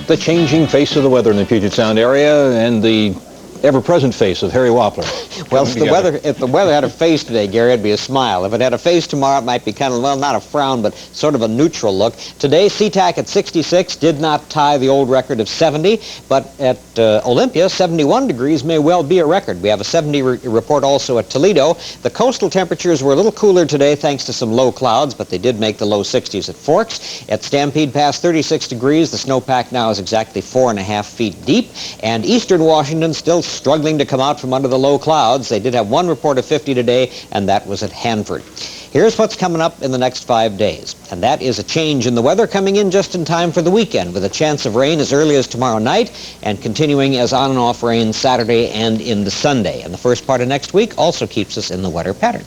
the changing face of the weather in the Puget Sound area and the ever-present face of Harry Wappler. Well, if the weather had a face today, Gary, it'd be a smile. If it had a face tomorrow, it might be kind of, well, not a frown, but sort of a neutral look. Today, SeaTac at 66 did not tie the old record of 70, but at Olympia, 71 degrees may well be a record. We have a 70 report also at Toledo. The coastal temperatures were a little cooler today thanks to some low clouds, but they did make the low 60s at Forks. At Stampede Pass, 36 degrees. The snowpack now is exactly 4.5 feet deep, and eastern Washington still struggling to come out from under the low clouds. They did have one report of 50 today, and that was at Hanford. Here's what's coming up in the next 5 days, and that is a change in the weather coming in just in time for the weekend, with a chance of rain as early as tomorrow night and continuing as on and off rain Saturday and into Sunday. And the first part of next week also keeps us in the wetter pattern.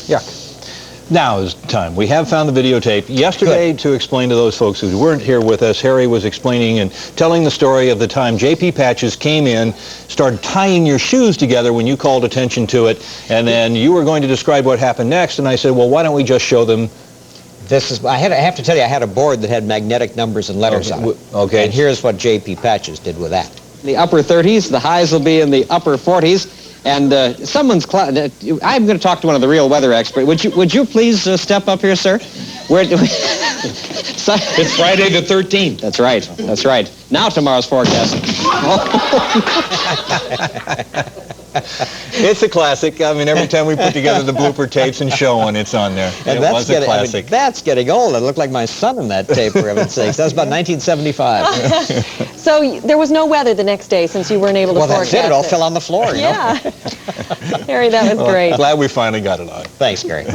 Yeah. Now is time. We have found the videotape. Yesterday, to explain to those folks who weren't here with us, Harry was explaining and telling the story of the time J.P. Patches came in, started tying your shoes together when you called attention to it, and then you were going to describe what happened next, and I said, well, why don't we just show them? This is, I have to tell you, I had a board that had magnetic numbers and letters on it. Okay. And here's what J.P. Patches did with that. The upper 30s, the highs will be in the upper 40s. And I'm going to talk to one of the real weather experts. Would you please step up here, sir? It's Friday the 13th. That's right. That's right. Now tomorrow's forecast. It's a classic. I mean, every time we put together the blooper tapes and show one, it's on there. And it was a classic. I mean, that's getting old. It looked like my son in that tape, for heaven's sakes. That was about 1975. So there was no weather the next day since you weren't able to forecast that's it. It all fell on the floor, you know? Yeah. Harry, that was great. Glad we finally got it on. Thanks, Gary.